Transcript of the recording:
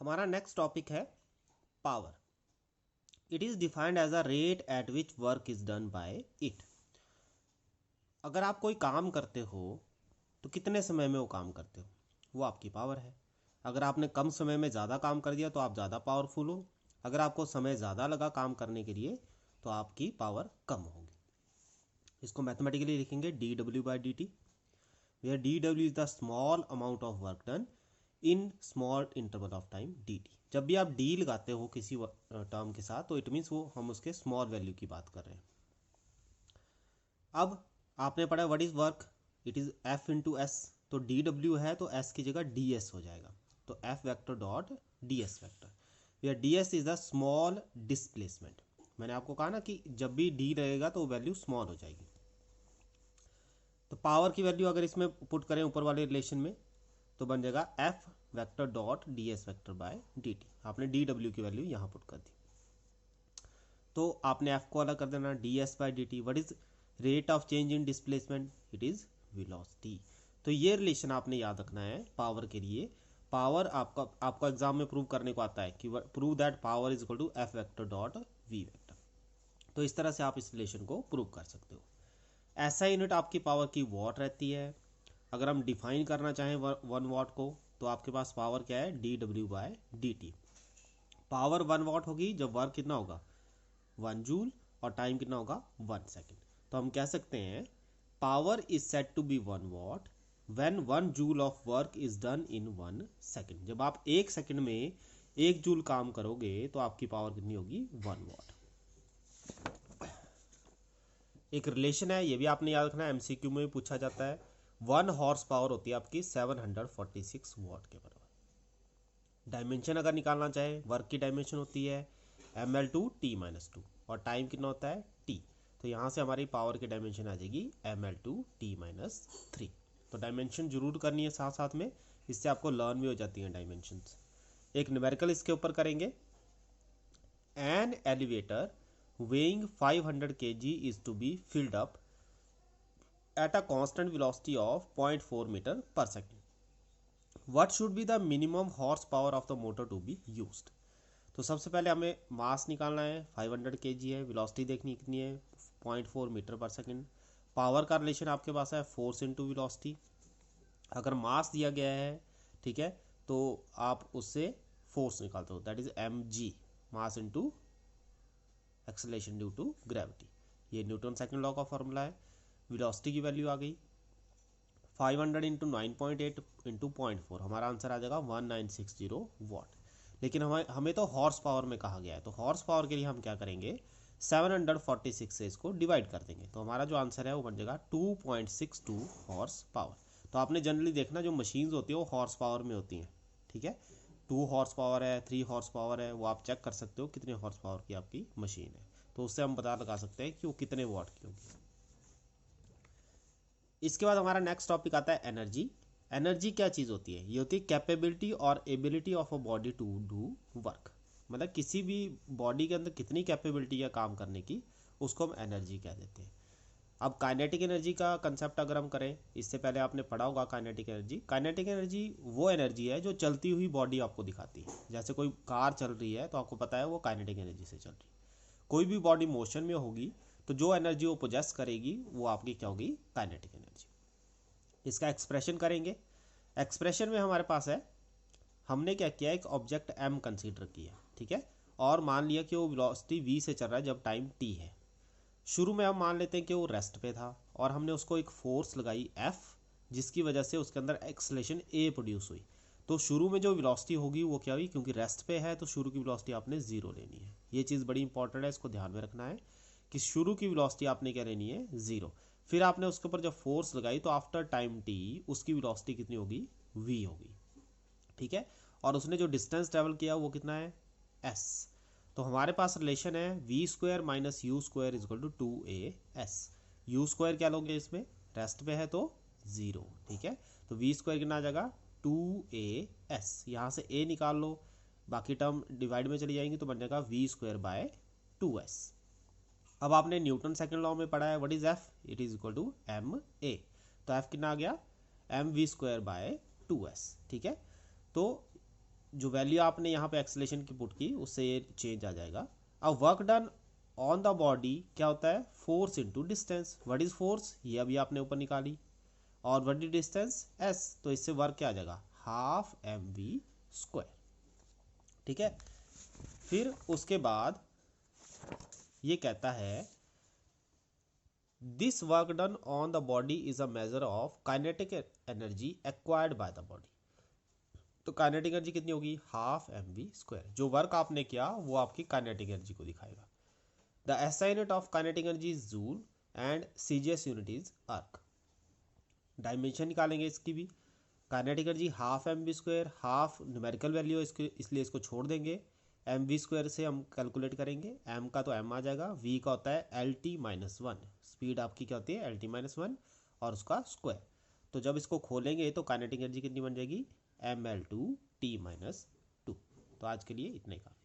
हमारा next topic है power. It is defined as a rate at which work is done by it. अगर आप कोई काम करते हो तो कितने समय में वो काम करते हो, वो आपकी पावर है। अगर आपने कम समय में ज़्यादा काम कर दिया तो आप ज़्यादा पावरफुल हो। अगर आपको समय ज़्यादा लगा काम करने के लिए तो आपकी पावर कम होगी। इसको मैथमेटिकली लिखेंगे dW/dt, where dW is the small amount of work done in small interval of time dt। जब भी आप d लगाते हो किसी टर्म के साथ तो इट मीन्स वो हम उसके स्मॉल वैल्यू की बात कर रहे हैं। अब आपने पढ़ा what is work, it is f into S. तो dw है तो s की जगह ds हो जाएगा, तो f vector dot ds vector, where ds is the small displacement. मैंने आपको कहा ना कि जब भी d रहेगा तो वैल्यू स्मॉल हो जाएगी। तो पावर की वैल्यू अगर इसमें पुट करें ऊपर वाले रिलेशन में तो बन जाएगा F vector dot D S vector by D T. आपने डी डब्ल्यू की वैल्यू यहाँ पुट कर दी तो आपने एफ को अलग कर देना, D S by D T. What is rate of change in displacement, it is velocity. तो ये रिलेशन आपने याद रखना है पावर के लिए। पावर आपका एग्जाम में प्रूव करने को आता है कि prove that power is equal to F vector dot V vector. तो इस तरह से आप इस रिलेशन को प्रूव कर सकते हो। ऐसा यूनिट आपकी पावर की वॉट रहती है। अगर हम डिफाइन करना चाहें 1 वाट को तो आपके पास पावर क्या है, dW/dt। पावर 1 वाट होगी जब वर्क कितना होगा 1 जूल और टाइम कितना होगा 1 सेकेंड। तो हम कह सकते हैं power is said to be 1 watt when 1 joule of work is done in 1 second. जब आप 1 सेकेंड में 1 जूल काम करोगे तो आपकी पावर कितनी होगी 1 वाट। एक रिलेशन है, ये भी आपने याद रखना है, एमसीक्यू में भी पूछा जाता है। 1 हॉर्स पावर होती है आपकी 746 वाट के बराबर। डायमेंशन अगर निकालना चाहे वर्क की डायमेंशन होती है ml/t-2 और टाइम कितना होता है t। तो यहाँ से हमारी पावर की डायमेंशन आ जाएगी ml/t-3। तो डायमेंशन जरूर करनी है साथ साथ में, इससे आपको लर्न भी हो जाती हैं डायमेंशंस। एक न्यूमेरिकल इसके ऊपर करेंगे। An elevator weighing 500 kg is to be filled up at a constant velocity of 0.4 meter per second. What should be the minimum horsepower of the motor to be used? तो सबसे पहले हमें मास निकालना है, 500 kg है, वेलोसिटी देखनी कितनी है 0.4 मीटर पर सेकेंड। पावर का रिलेशन आपके पास है फोर्स इंटू वेलोसिटी। अगर मास दिया गया है ठीक है तो आप उससे फोर्स निकालते हो, that is mg, mass into acceleration due to gravity. ये न्यूटन सेकंड लॉ का फॉर्मूला है। वेलोसिटी की वैल्यू आ गई 500 इंटू 9.8 इंटू 0.4, हमारा आंसर आ जाएगा 1960 वाट। लेकिन हमें तो हॉर्स पावर में कहा गया है, तो हॉर्स पावर के लिए हम क्या करेंगे 746 से इसको डिवाइड कर देंगे, तो हमारा जो आंसर है वो बन जाएगा 2.62 हॉर्स पावर। तो आपने जनरली देखना जो मशीन्स होती है वो हॉर्स पावर में होती हैं, ठीक है। 2 हॉर्स पावर है, 3 हॉर्स पावर है, वो आप चेक कर सकते हो कितने हॉर्स पावर की आपकी मशीन है, तो उससे हम पता लगा सकते हैं कि वो कितने वाट की होगी। इसके बाद हमारा नेक्स्ट टॉपिक आता है एनर्जी। एनर्जी क्या चीज़ होती है, ये होती है कैपेबिलिटी और ability of a body to do work. मतलब किसी भी बॉडी के अंदर कितनी कैपेबिलिटी है काम करने की, उसको हम एनर्जी कह देते हैं। अब काइनेटिक एनर्जी का कंसेप्ट अगर हम करें, इससे पहले आपने पढ़ा होगा काइनेटिक एनर्जी। काइनेटिक एनर्जी वो एनर्जी है जो चलती हुई बॉडी आपको दिखाती है। जैसे कोई कार चल रही है तो आपको पता है वो काइनेटिक एनर्जी से चल रही है। कोई भी बॉडी मोशन में होगी तो जो एनर्जी वो पोजेस करेगी वो आपकी क्या होगी, काइनेटिक एनर्जी। इसका एक्सप्रेशन करेंगे। एक्सप्रेशन में हमारे पास है, हमने क्या किया, एक ऑब्जेक्ट m कंसीडर किया, ठीक है, और मान लिया कि वो वेलोसिटी v से चल रहा है जब टाइम t है। शुरू में हम मान लेते हैं कि वो रेस्ट पे था और हमने उसको एक फोर्स लगाई F, जिसकी वजह से उसके अंदर एक्सेलरेशन A प्रोड्यूस हुई। तो शुरू में जो वेलोसिटी होगी वो क्या हुई, क्योंकि रेस्ट पे है तो शुरू की वेलोसिटी आपने 0 लेनी है। ये चीज़ बड़ी इंपॉर्टेंट है, इसको ध्यान में रखना है कि शुरू की वेलोसिटी आपने क्या लेनी है 0। फिर आपने उसके ऊपर जब फोर्स लगाई तो आफ्टर टाइम t उसकी वेलोसिटी कितनी होगी, v होगी, ठीक है। और उसने जो डिस्टेंस ट्रेवल किया वो कितना है s। तो हमारे पास रिलेशन है v² minus u² equal to 2as। u² क्या लोगे इसमें, रेस्ट पे है तो 0, ठीक है। तो v² कितना आ जाएगा 2as, यहाँ से a निकाल लो, बाकी टर्म डिवाइड में चली जाएंगी तो बन जाएगा v²/2s। अब आपने न्यूटन सेकंड लॉ में पढ़ा है what is f, it is equal to ma। तो f कितना आ गया mv²/2s, ठीक है। तो जो वैल्यू आपने यहाँ पे एक्सेलरेशन की पुट की उससे ये चेंज आ जाएगा। अब work done on the body क्या होता है, force into distance. What is force, ये अभी आपने ऊपर निकाली, और व्हाट इज डिस्टेंस एस, तो इससे वर्क क्या आ जाएगा, हाफ mv स्क्वायर। ठीक है, फिर उसके बाद ये कहता है this work done on the body is a measure of kinetic energy acquired by the body. तो काइनेटिक एनर्जी कितनी होगी, हाफ mv स्क्वायर। जो वर्क आपने किया वो आपकी काइनेटिक एनर्जी को दिखाएगा। The SI unit of kinetic energy is joule and CGS unit is अर्क। डायमेंशन निकालेंगे इसकी भी। Kinetic energy half mv square, half numerical value है इसलिए इसको छोड़ देंगे, mv स्क्वायर से हम कैलकुलेट करेंगे, m का तो m आ जाएगा, v का होता है lt-1, स्पीड आपकी क्या होती है lt-1 और उसका स्क्वायर। तो जब इसको खोलेंगे तो काइनेटिक एनर्जी कितनी बन जाएगी, ml2 t-2। तो आज के लिए इतना ही काफी।